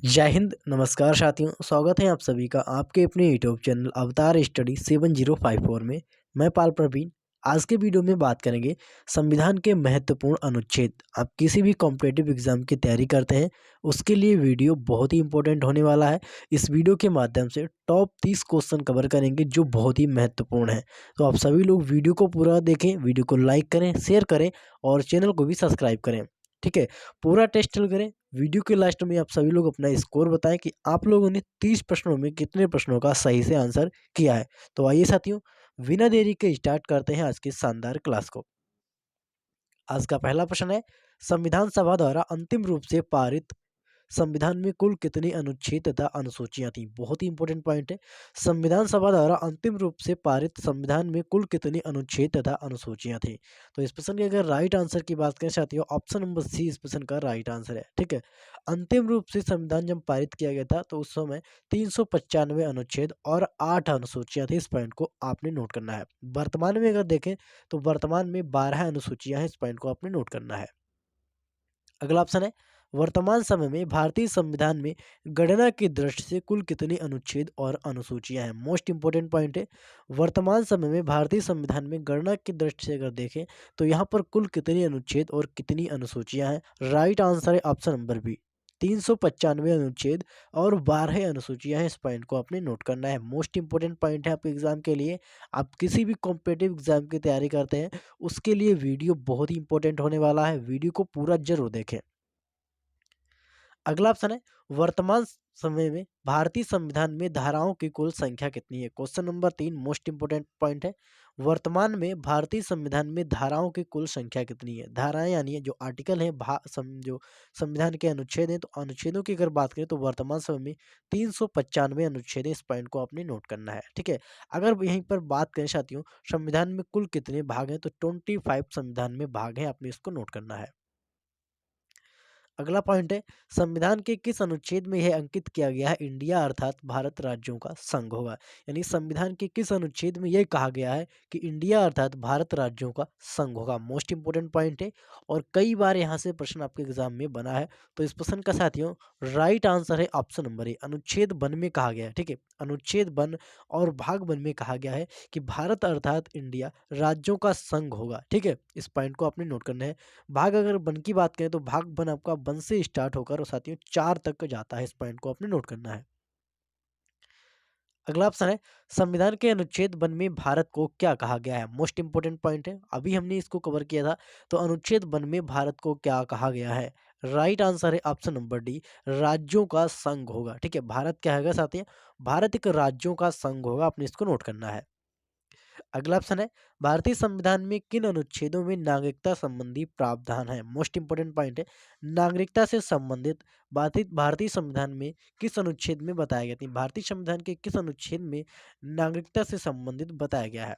जय हिंद, नमस्कार साथियों। स्वागत है आप सभी का आपके अपने यूट्यूब चैनल अवतार स्टडी 7054 में। मैं पाल प्रवीण। आज के वीडियो में बात करेंगे संविधान के महत्वपूर्ण अनुच्छेद। आप किसी भी कॉम्पिटिटिव एग्जाम की तैयारी करते हैं, उसके लिए वीडियो बहुत ही इंपॉर्टेंट होने वाला है। इस वीडियो के माध्यम से टॉप 30 क्वेश्चन कवर करेंगे जो बहुत ही महत्वपूर्ण है। तो आप सभी लोग वीडियो को पूरा देखें, वीडियो को लाइक करें, शेयर करें और चैनल को भी सब्सक्राइब करें। ठीक है, पूरा टेस्ट करें। वीडियो के लास्ट में आप सभी लोग अपना स्कोर बताएं कि आप लोगों ने 30 प्रश्नों में कितने प्रश्नों का सही से आंसर किया है। तो आइए साथियों, बिना देरी के स्टार्ट करते हैं आज की शानदार क्लास को। आज का पहला प्रश्न है, संविधान सभा द्वारा अंतिम रूप से पारित संविधान में कुल कितनी अनुच्छेद तथा अनुसूचियां थी। बहुत ही इंपॉर्टेंट पॉइंट है। संविधान सभा द्वारा अंतिम रूप से पारित संविधान में कुल कितनी अनुच्छेद तथा अनुसूचियां थी। तो इस प्रश्न के अगर राइट आंसर की बात करें साथियों, ऑप्शन नंबर सी इस प्रश्न का राइट आंसर है। ठीक है, अंतिम रूप से संविधान जब पारित किया गया था तो उस समय 395 अनुच्छेद और 8 अनुसूचियां थी। इस पॉइंट को आपने नोट करना है। वर्तमान में अगर देखें तो वर्तमान में 12 अनुसूचियां हैं। इस पॉइंट को आपने नोट करना है। अगला ऑप्शन है, वर्तमान समय में भारतीय संविधान में गणना की दृष्टि से कुल कितनी अनुच्छेद और अनुसूचियां हैं। मोस्ट इंपोर्टेंट पॉइंट है। वर्तमान समय में भारतीय संविधान में गणना की दृष्टि से अगर देखें तो यहाँ पर कुल कितनी अनुच्छेद और कितनी अनुसूचियां हैं। राइट आंसर है ऑप्शन नंबर बी, 395 अनुच्छेद और 12 अनुसूचियां हैं। इस पॉइंट को आपने नोट करना है। मोस्ट इंपोर्टेंट पॉइंट है आपके एग्जाम के लिए। आप किसी भी कॉम्पिटिटिव एग्जाम की तैयारी करते हैं, उसके लिए वीडियो बहुत ही इंपॉर्टेंट होने वाला है। वीडियो को पूरा जरूर देखें। अगला ऑप्शन है, वर्तमान समय में भारतीय संविधान में धाराओं की कुल संख्या कितनी है। Question number 3 most important point है। वर्तमान में भारतीय संविधान में धाराओं की कुल संख्या कितनी है। धाराएं यानी जो आर्टिकल है, जो संविधान के अनुच्छेद हैं, तो अनुच्छेदों की अगर बात करें तो वर्तमान समय में 395 अनुच्छेद है। इस पॉइंट को आपने नोट करना है। ठीक है, अगर यहीं पर बात करें साथियों संविधान में कुल कितने भाग हैं, तो 25 संविधान में भाग हैं। आपने इसको नोट करना है। अगला पॉइंट है, संविधान के किस अनुच्छेद में यह अंकित किया गया है इंडिया अर्थात भारत राज्यों का संघ होगा। यानी संविधान के किस अनुच्छेद में यह कहा गया है कि इंडिया अर्थात भारत राज्यों का संघ होगा। मोस्ट इंपोर्टेंट पॉइंट है और कई बार यहाँ से प्रश्न आपके एग्जाम में बना है। तो इस प्रश्न का साथियों राइट आंसर है ऑप्शन नंबर ए, अनुच्छेद वन में कहा गया है। ठीक है, अनुच्छेद वन और भाग वन में कहा गया है कि भारत अर्थात इंडिया राज्यों का संघ होगा। ठीक है, इस पॉइंट को आपने नोट करना है। भाग अगर वन की बात करें तो भाग वन आपका वन से स्टार्ट होकर और साथियों 4 तक जाता है। इस पॉइंट को आपने नोट करना है। अगला ऑप्शन है, संविधान के अनुच्छेद वन में भारत को क्या कहा गया है। मोस्ट इंपोर्टेंट पॉइंट है, अभी हमने इसको कवर किया था। तो अनुच्छेद वन में भारत को क्या कहा गया है। राइट आंसर है ऑप्शन नंबर डी, राज्यों का संघ होगा। ठीक है, भारत क्या है साथियों, भारत एक राज्यों का संघ होगा। आपने इसको नोट करना है। अगला ऑप्शन है, भारतीय संविधान में किन अनुच्छेदों में नागरिकता संबंधी प्रावधान है। मोस्ट इंपोर्टेंट पॉइंट है, नागरिकता से संबंधित भारतीय भारतीय संविधान में किस अनुच्छेद में बताया गया था। भारतीय संविधान के किस अनुच्छेद में नागरिकता से संबंधित बताया गया है।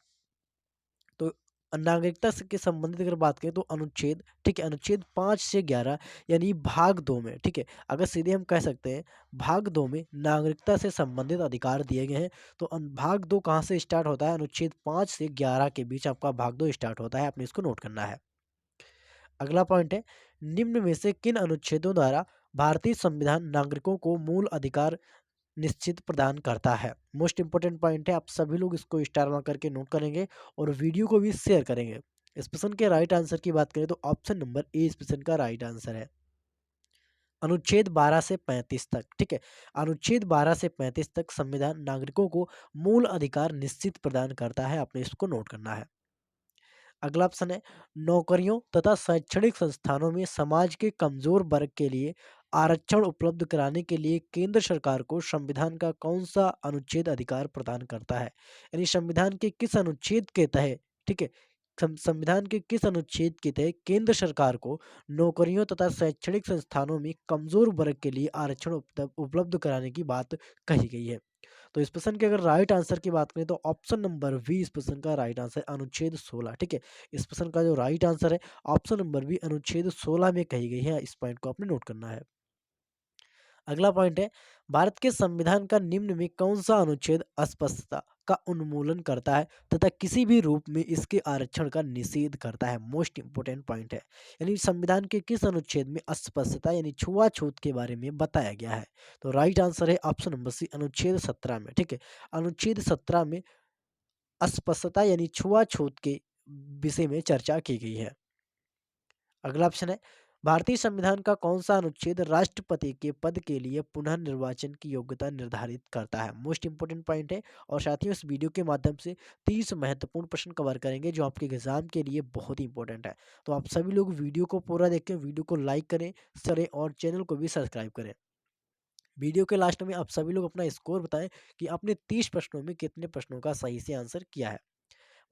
तो नागरिकता से के संबंधित अगर बात करें तो अनुच्छेद, ठीक है, अनुच्छेद 5 से 11 यानी भाग दो में। ठीक है, अगर सीधे हम कह सकते हैं भाग दो में नागरिकता से संबंधित अधिकार दिए गए हैं। तो भाग दो कहाँ से स्टार्ट होता है, अनुच्छेद 5 से 11 के बीच आपका भाग दो स्टार्ट होता है। आपने इसको नोट करना है। अगला पॉइंट है, निम्न में से किन अनुच्छेदों द्वारा भारतीय संविधान नागरिकों को मूल अधिकार निश्चित प्रदान करता है। मोस्ट इंपोर्टेंट पॉइंट है, आप सभी लोग इसको स्टार मार्क करके नोट करेंगे और वीडियो को भी शेयर करेंगे। इस प्रश्न के राइट आंसर की बात करें तो ऑप्शन नंबर ए इस प्रश्न का राइट आंसर है, अनुच्छेद 12 से 35 तक। ठीक है, अनुच्छेद 12 से 35 तक संविधान नागरिकों को मूल अधिकार निश्चित प्रदान करता है। आपने इसको नोट करना है। अगला ऑप्शन है, नौकरियों तथा शैक्षणिक संस्थानों में समाज के कमजोर वर्ग के लिए आरक्षण उपलब्ध कराने के लिए केंद्र सरकार को संविधान का कौन सा अनुच्छेद अधिकार प्रदान करता है। यानी संविधान के किस अनुच्छेद के तहत, ठीक है, संविधान के किस अनुच्छेद के तहत केंद्र सरकार को नौकरियों तथा शैक्षणिक संस्थानों में कमजोर वर्ग के लिए आरक्षण उपलब्ध कराने की बात कही गई है। तो इस प्रश्न के अगर राइट आंसर की बात करें तो ऑप्शन नंबर बी इस प्रश्न का राइट आंसर, अनुच्छेद 16। ठीक है, इस प्रश्न का जो राइट आंसर है ऑप्शन नंबर बी, अनुच्छेद 16 में कही गई है। इस पॉइंट को आपने नोट करना है। अगला पॉइंट है, भारत के संविधान का निम्न में कौन सा अनुच्छेद अस्पष्टता का उन्मूलन करता है तथा किसी भी रूप में इसके आरक्षण का निषेध करता है। मोस्ट इंपोर्टेंट पॉइंट है। यानी संविधान के किस अनुच्छेद में अस्पष्टता यानी छुआछूत के बारे में बताया गया है? तो राइट आंसर है ऑप्शन नंबर सी, अनुच्छेद 17 में। ठीक है, अनुच्छेद 17 में अस्पष्टता यानी छुआछूत के विषय में चर्चा की गई है। अगला ऑप्शन है, भारतीय संविधान का कौन सा अनुच्छेद राष्ट्रपति के पद के लिए पुनः निर्वाचन की योग्यता निर्धारित करता है? मोस्ट इंपोर्टेंट पॉइंट है। और साथियों, इस वीडियो के माध्यम से 30 महत्वपूर्ण प्रश्न कवर करेंगे जो आपके एग्जाम के लिए बहुत ही इंपॉर्टेंट है। तो आप सभी लोग वीडियो को पूरा देखें, वीडियो को लाइक करें, शेयर और चैनल को भी सब्सक्राइब करें। वीडियो के लास्ट में आप सभी लोग अपना स्कोर बताएं कि आपने 30 प्रश्नों में कितने प्रश्नों का सही से आंसर किया है।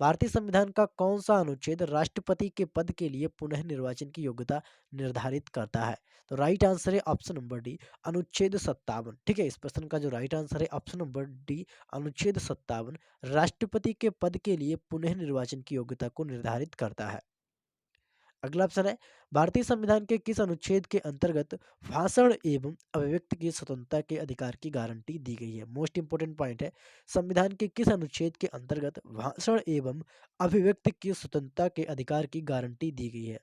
भारतीय संविधान का कौन सा अनुच्छेद राष्ट्रपति के पद के लिए पुनः निर्वाचन की योग्यता निर्धारित करता है? तो राइट आंसर है ऑप्शन नंबर डी, अनुच्छेद 57। ठीक है, इस प्रश्न का जो राइट आंसर है ऑप्शन नंबर डी, अनुच्छेद 57 राष्ट्रपति के पद के लिए पुनः निर्वाचन की योग्यता को निर्धारित करता है। अगला ऑप्शन है, भारतीय संविधान के किस अनुच्छेद के अंतर्गत भाषण एवं अभिव्यक्ति की स्वतंत्रता के अधिकार की गारंटी दी गई है? मोस्ट इंपोर्टेंट पॉइंट है। संविधान के किस अनुच्छेद के अंतर्गत भाषण एवं अभिव्यक्ति की स्वतंत्रता के अधिकार की गारंटी दी गई है?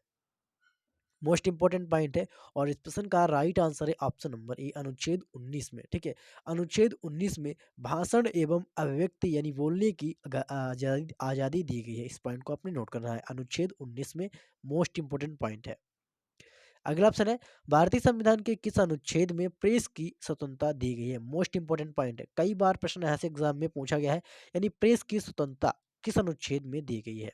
मोस्ट इंपोर्टेंट पॉइंट है। और इस प्रश्न का राइट आंसर है ऑप्शन नंबर ए, अनुच्छेद 19 में। ठीक है, अनुच्छेद 19 में भाषण एवं अभिव्यक्ति यानी बोलने की आजादी आजादी दी गई है। इस पॉइंट को आपने नोट करना है, अनुच्छेद 19 में। मोस्ट इंपोर्टेंट पॉइंट है। अगला ऑप्शन है, भारतीय संविधान के किस अनुच्छेद में प्रेस की स्वतंत्रता दी गई है? मोस्ट इंपोर्टेंट पॉइंट है, कई बार प्रश्न ऐसे एग्जाम में पूछा गया है। यानी प्रेस की स्वतंत्रता किस अनुच्छेद में दी गई है?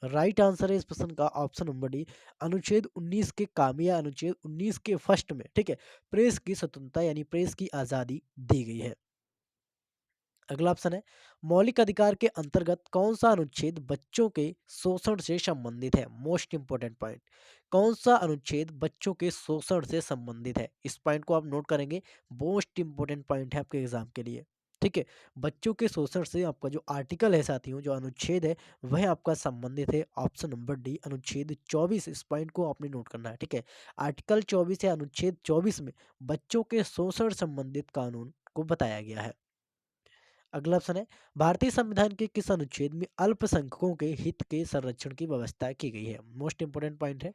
राइट आंसर है इस प्रश्न का ऑप्शन नंबर डी, अनुच्छेद 19 के काम या अनुच्छेद 19 के फर्स्ट में। ठीक है, प्रेस की स्वतंत्रता यानी प्रेस की आजादी दी गई है। अगला ऑप्शन है, मौलिक अधिकार के अंतर्गत कौन सा अनुच्छेद बच्चों के शोषण से संबंधित है? मोस्ट इंपोर्टेंट पॉइंट, कौन सा अनुच्छेद बच्चों के शोषण से संबंधित है? इस पॉइंट को आप नोट करेंगे, मोस्ट इंपोर्टेंट पॉइंट है आपके एग्जाम के लिए। ठीक है, बच्चों के शोषण से आपका जो आर्टिकल है साथियों, जो अनुच्छेद है वह आपका संबंधित है। ऑप्शन नंबर डी, अनुच्छेद 24। इस पॉइंट को आपने नोट करना है। ठीक है, आर्टिकल 24 या अनुच्छेद 24 में बच्चों के शोषण संबंधित कानून को बताया गया है। अगला ऑप्शन है, भारतीय संविधान के किस अनुच्छेद में अल्पसंख्यकों के हित के संरक्षण की व्यवस्था की गई है? मोस्ट इंपोर्टेंट पॉइंट है।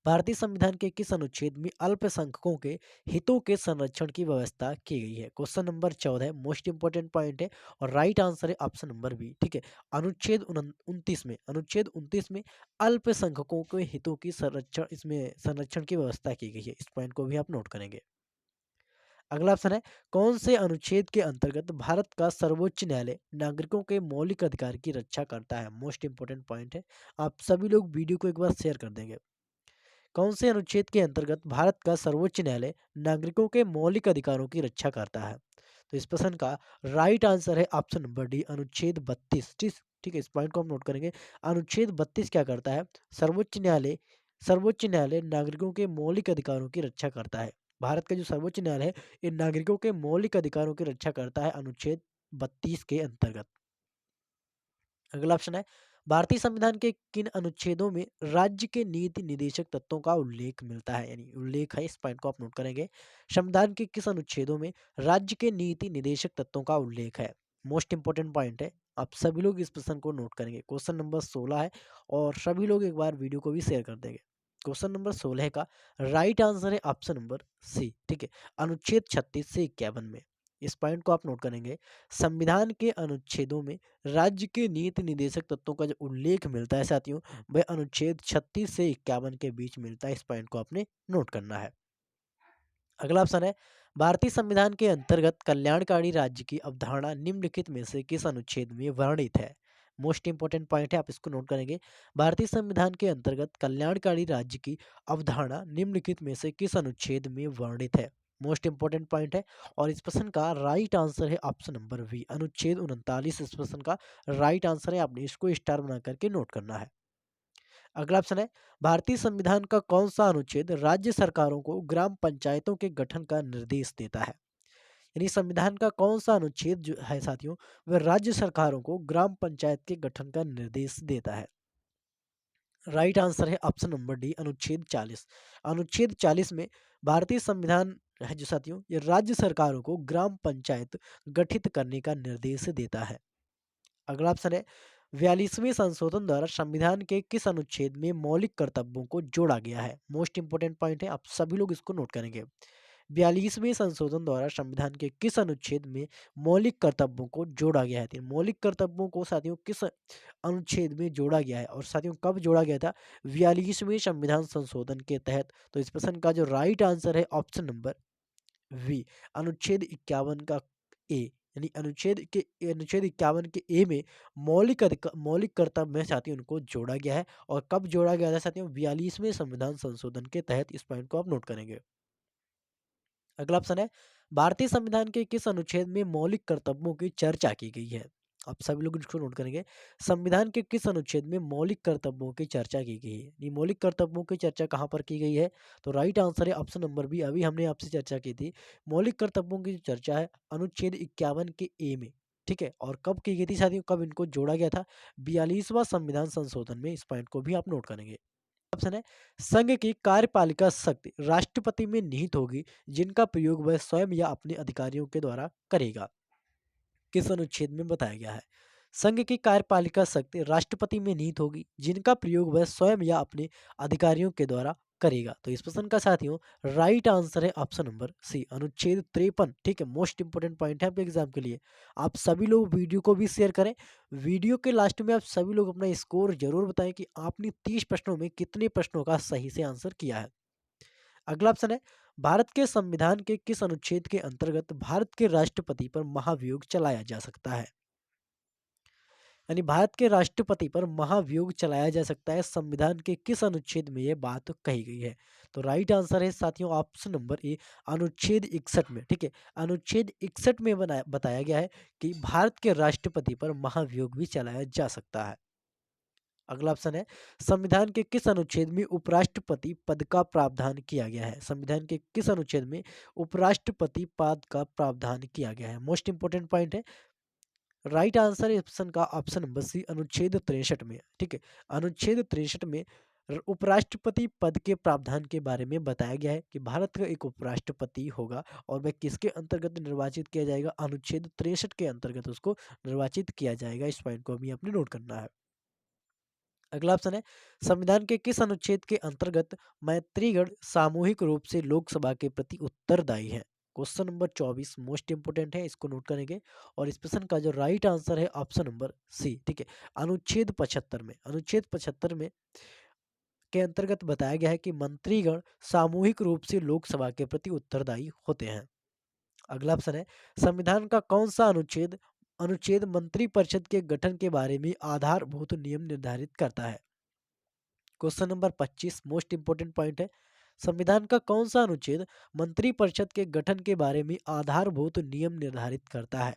भारतीय संविधान के किस अनुच्छेद में अल्पसंख्यकों के हितों के संरक्षण की व्यवस्था की गई है? Question number 14, most important point है। और राइट आंसर है ऑप्शन नंबर बी। ठीक है, अनुच्छेद 29 में, अनुच्छेद 29 में अल्पसंख्यकों के हितों की संरक्षण, इसमें संरक्षण की व्यवस्था की गई है। इस पॉइंट को भी आप नोट करेंगे। अगला ऑप्शन है, कौन से अनुच्छेद के अंतर्गत भारत का सर्वोच्च न्यायालय नागरिकों के मौलिक अधिकार की रक्षा करता है? मोस्ट इंपोर्टेंट पॉइंट है। आप सभी लोग वीडियो को एक बार शेयर कर देंगे। कौन से अनुच्छेद के अंतर्गत भारत का सर्वोच्च न्यायालय नागरिकों के मौलिक अधिकारों की रक्षा करता है? तो इस प्रश्न का राइट आंसर है ऑप्शन नंबर डी, अनुच्छेद 32। ठीक, ठीक है, इस पॉइंट को हम नोट करेंगे। अनुच्छेद 32 क्या करता है? सर्वोच्च न्यायालय, सर्वोच्च न्यायालय नागरिकों के मौलिक अधिकारों की रक्षा करता है। भारत का जो सर्वोच्च न्यायालय है, इन नागरिकों के मौलिक अधिकारों की रक्षा करता है अनुच्छेद 32 के अंतर्गत। अगला ऑप्शन है, भारतीय संविधान के किन अनुच्छेदों में राज्य के नीति निदेशक तत्वों का उल्लेख मिलता है? यानी उल्लेख है, इस पॉइंट को आप नोट करेंगे। संविधान के किस अनुच्छेदों में राज्य के नीति निदेशक तत्वों का उल्लेख है? मोस्ट इंपोर्टेंट पॉइंट है। आप सभी लोग इस प्रश्न को नोट करेंगे। क्वेश्चन नंबर 16 है। और सभी लोग एक बार वीडियो को भी शेयर कर देंगे। क्वेश्चन नंबर 16 का राइट आंसर है ऑप्शन नंबर सी। ठीक है, अनुच्छेद 36 से 51 में। इस पॉइंट को आप नोट करेंगे। संविधान के अनुच्छेदों में राज्य के नीति निदेशक तत्वों का जो उल्लेख मिलता है साथियों, वह अनुच्छेद 36 से 51 के बीच मिलता है। इस पॉइंट को आपने नोट करना है। अगला ऑप्शन है, भारतीय संविधान के अंतर्गत कल्याणकारी राज्य की अवधारणा निम्नलिखित में से किस अनुच्छेद में वर्णित है? मोस्ट इंपोर्टेंट पॉइंट है, आप इसको नोट करेंगे। भारतीय संविधान के अंतर्गत कल्याणकारी राज्य की अवधारणा निम्नलिखित में से किस अनुच्छेद में वर्णित है? मोस्ट इंपोर्टेंट पॉइंट है। और इस प्रश्न का राइट आंसर है ऑप्शन नंबर बी, अनुच्छेद 39। इस प्रश्न का राइट आंसर है, आपने इसको स्टार बना करके नोट करना है। अगला ऑप्शन है, भारतीय संविधान का कौन सा अनुच्छेद राज्य सरकारों को ग्राम पंचायतों के गठन का निर्देश देता है? यानी संविधान का कौन सा अनुच्छेद जो है साथियों, वह राज्य सरकारों को ग्राम पंचायत के गठन का निर्देश देता है? राइट आंसर है ऑप्शन नंबर डी, अनुच्छेद 40। अनुच्छेद 40 में भारतीय संविधान है जो साथियों, ये राज्य सरकारों को ग्राम पंचायत गठित करने का निर्देश देता है। अगला ऑप्शन है 42वें संशोधन द्वारा संविधान के किस अनुच्छेद में मौलिक कर्तव्यों को जोड़ा गया है। मोस्ट इंपोर्टेंट पॉइंट है, आप सभी लोग इसको नोट करेंगे। 42वें संशोधन द्वारा संविधान के किस अनुच्छेद में मौलिक कर्तव्यों को जोड़ा गया है। तो मौलिक कर्तव्यों को साथियों किस अनुच्छेद में जोड़ा गया है और साथियों कब जोड़ा गया था? 42वें संविधान संशोधन के तहत। तो इस प्रश्न का जो राइट आंसर है ऑप्शन नंबर वी, अनुच्छेद 51 का ए, यानी अनुच्छेद 51 के ए में मौलिक कर्तव्य में साथियों उनको जोड़ा गया है। और कब जोड़ा गया था साथियों? 42वें संविधान संशोधन के तहत। इस पॉइंट को आप नोट करेंगे। अगला ऑप्शन है भारतीय संविधान के किस अनुच्छेद में मौलिक कर्तव्यों की चर्चा की गई है। आप सभी लोग इसको नोट करेंगे। संविधान के किस अनुच्छेद में मौलिक कर्तव्यों की चर्चा की गई है? ये मौलिक कर्तव्यों की चर्चा कहाँ पर की गई है? तो राइट आंसर है ऑप्शन नंबर बी, अभी हमने आपसे चर्चा की थी। मौलिक कर्तव्यों की जो चर्चा है अनुच्छेद 51 के ए में, ठीक है। और कब की गई थी साथियों, कब इनको जोड़ा गया था? 42वां संविधान संशोधन में। इस पॉइंट को भी आप नोट करेंगे। ऑप्शन है संघ की कार्यपालिका शक्ति राष्ट्रपति में निहित होगी, जिनका प्रयोग वह स्वयं या अपने अधिकारियों के द्वारा करेगा। किस अनुच्छेद में बताया गया है? संघ की कार्यपालिका शक्ति राष्ट्रपति में निहित होगी, जिनका प्रयोग वह स्वयं या अपने अधिकारियों के द्वारा करेगा। तो इस प्रश्न का साथियों राइट आंसर है ऑप्शन नंबर सी, अनुच्छेद 53। ठीक है, मोस्ट इंपोर्टेंट पॉइंट है आपके एग्जाम के लिए। आप सभी लोग वीडियो को भी शेयर करें। वीडियो के लास्ट में आप सभी लोग अपना स्कोर जरूर बताएं कि आपने 30 प्रश्नों में कितने प्रश्नों का सही से आंसर किया है। अगला ऑप्शन है भारत के संविधान के किस अनुच्छेद के अंतर्गत भारत के राष्ट्रपति पर महाभियोग चलाया जा सकता है? यानी भारत के राष्ट्रपति पर महाभियोग चलाया जा सकता है, संविधान के किस अनुच्छेद में यह बात कही गई है? तो राइट आंसर है साथियों ऑप्शन नंबर ए, अनुच्छेद 61 में। ठीक है, अनुच्छेद 61 में बताया गया है कि भारत के राष्ट्रपति पर महाभियोग भी चलाया जा सकता है। अगला ऑप्शन है संविधान के किस अनुच्छेद में उपराष्ट्रपति पद का प्रावधान किया गया है? संविधान के किस अनुच्छेद में उपराष्ट्रपति पद का प्रावधान किया गया है? मोस्ट इंपोर्टेंट पॉइंट है। राइट आंसर इस ऑप्शन का ऑप्शन नंबर सी, अनुच्छेद 63 में। ठीक है, अनुच्छेद 63 में उपराष्ट्रपति पद के प्रावधान के बारे में बताया गया है कि भारत का एक उपराष्ट्रपति होगा और वह किसके अंतर्गत निर्वाचित किया जाएगा? अनुच्छेद 63 के अंतर्गत उसको निर्वाचित किया जाएगा। इस पॉइंट को भी आपने नोट करना है। अगला ऑप्शन है संविधान के किस अनुच्छेद के अंतर्गत मैत्रीगढ़ सामूहिक रूप से लोकसभा के प्रति उत्तरदायी है? क्वेश्चन नंबर 24 मोस्ट इंपोर्टेंट है, इसको नोट करेंगे। और इस प्रश्न का जो राइट आंसर है ऑप्शन नंबर सी। ठीक है, अनुच्छेद 75 में। अनुच्छेद 75 में के अंतर्गत बताया गया है कि मंत्रीगण सामूहिक रूप से लोकसभा के प्रति उत्तरदायी होते हैं। अगला ऑप्शन है संविधान का कौन सा अनुच्छेद अनुच्छेद मंत्रिपरिषद के गठन के बारे में आधारभूत नियम निर्धारित करता है? Question number 25 most important point है। संविधान का कौन सा अनुच्छेद मंत्रिपरिषद के गठन के बारे में आधारभूत नियम निर्धारित करता है?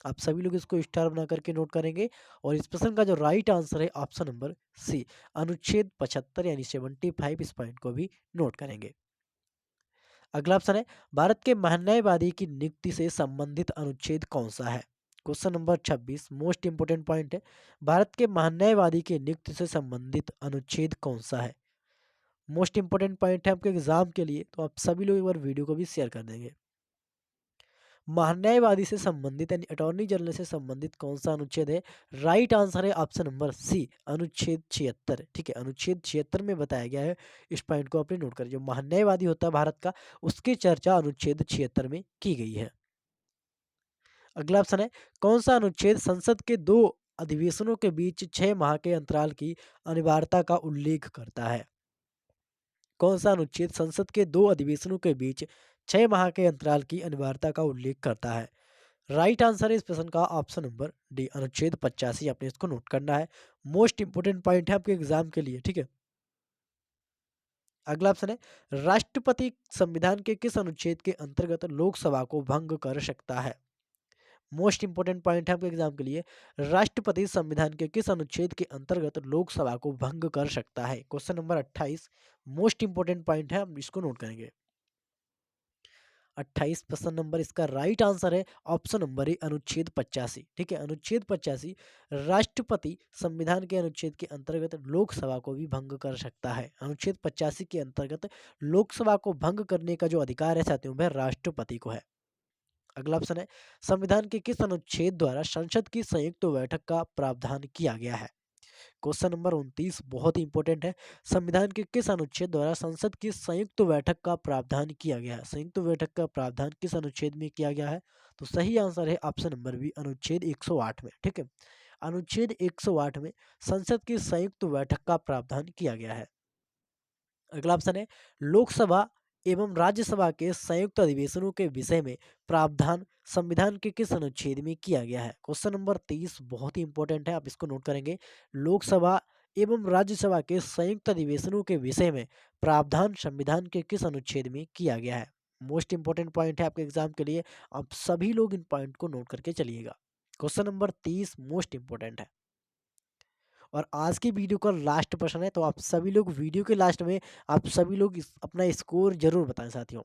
आप सभी लोग इसको स्टार बना करके नोट करेंगे। और इस प्रश्न का जो राइट आंसर है ऑप्शन नंबर सी, अनुच्छेद 75 यानी 75। इस पॉइंट को भी नोट करेंगे। अगला ऑप्शन है भारत के महान्यायवादी की नियुक्ति से संबंधित अनुच्छेद कौन सा है? Question number 26 most important point है। भारत के महान्यायवादी की नियुक्ति से संबंधित अनुच्छेद कौन सा है? मोस्ट इंपोर्टेंट पॉइंट है आपके एग्जाम के लिए, तो आप सभी लोग एक बार वीडियो को भी शेयर कर देंगे। महान्यायवादी से संबंधित यानी अटॉर्नी जनरल से संबंधित कौन सा अनुच्छेद है? राइट आंसर है ऑप्शन नंबर सी, अनुच्छेद 76। ठीक है, अनुच्छेद 76 में बताया गया है। इस पॉइंट को आपने नोट कर, जो महान्यायवादी होता है भारत का, उसकी चर्चा अनुच्छेद 76 में की गई है। अगला ऑप्शन है कौन सा अनुच्छेद संसद के दो अधिवेशनों के बीच 6 माह के अंतराल की अनिवार्यता का उल्लेख करता है? कौन सा अनुच्छेद संसद के दो अधिवेशनों के बीच 6 माह के अंतराल की अनिवार्यता का उल्लेख करता है? राइट आंसर है इस प्रश्न का ऑप्शन नंबर डी, अनुच्छेद 85। आपने इसको नोट करना है। मोस्ट इंपोर्टेंट पॉइंट है आपके एग्जाम के लिए। ठीक है, अगला ऑप्शन है राष्ट्रपति संविधान के किस अनुच्छेद के अंतर्गत लोकसभा को भंग कर सकता है? मोस्ट इंपोर्टेंट पॉइंट है आपके एग्जाम के लिए। राष्ट्रपति संविधान के किस अनुच्छेद के अंतर्गत लोकसभा को भंग कर सकता है? Question number 28 most important point है, हम इसको नोट करेंगे। 28 प्रश्न नंबर इसका राइट आंसर है ऑप्शन नंबर ए अनुच्छेद 85। ठीक है, अनुच्छेद 85 राष्ट्रपति संविधान के अनुच्छेद के अंतर्गत लोकसभा को भी भंग कर सकता है। अनुच्छेद 85 के अंतर्गत लोकसभा को भंग करने का जो अधिकार है साथियों वह राष्ट्रपति को है। अगला ऑप्शन है संविधान के किस अनुच्छेद द्वारा संसद की संयुक्त बैठक का प्रावधान किया गया है। क्वेश्चन नंबर 29 बहुत ही इंपॉर्टेंट है। संविधान के किस अनुच्छेद द्वारा संसद की संयुक्त बैठक का प्रावधान किया गया है। संयुक्त बैठक का प्रावधान किस अनुच्छेद में किया गया है। तो सही आंसर है ऑप्शन नंबर बी अनुच्छेद 108 में। ठीक है, अनुच्छेद 108 में संसद की संयुक्त बैठक का प्रावधान किया गया है। अगला ऑप्शन है लोकसभा एवं राज्यसभा के संयुक्त अधिवेशनों के विषय में प्रावधान संविधान के किस अनुच्छेद में किया गया है। क्वेश्चन नंबर 30 बहुत ही इंपॉर्टेंट है, आप इसको नोट करेंगे। लोकसभा एवं राज्यसभा के संयुक्त अधिवेशनों के विषय में प्रावधान संविधान के किस अनुच्छेद में किया गया है। मोस्ट इंपॉर्टेंट पॉइंट है आपके एग्जाम के लिए, आप सभी लोग इन पॉइंट को नोट करके चलिएगा। क्वेश्चन नंबर 30 मोस्ट इंपॉर्टेंट है और आज की वीडियो का लास्ट प्रश्न है, तो आप सभी लोग वीडियो के लास्ट में आप सभी लोग अपना स्कोर जरूर बताएं साथियों।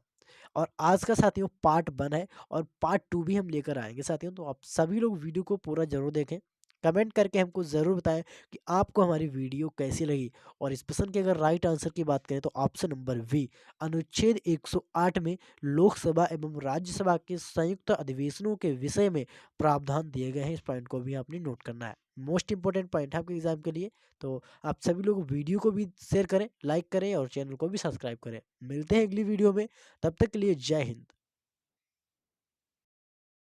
और आज का साथियों पार्ट 1 है और पार्ट 2 भी हम लेकर आएंगे साथियों, तो आप सभी लोग वीडियो को पूरा जरूर देखें। कमेंट करके हमको ज़रूर बताएं कि आपको हमारी वीडियो कैसी लगी। और इस प्रश्न के अगर राइट आंसर की बात करें तो ऑप्शन नंबर बी अनुच्छेद 108 में लोकसभा एवं राज्यसभा के संयुक्त अधिवेशनों के विषय में प्रावधान दिए गए हैं। इस पॉइंट को भी आपने नोट करना है, मोस्ट इंपॉर्टेंट पॉइंट है आपके एग्जाम के लिए। तो आप सभी लोग वीडियो को भी शेयर करें, लाइक करें और चैनल को भी सब्सक्राइब करें। मिलते हैं अगली वीडियो में, तब तक के लिए जय हिंद।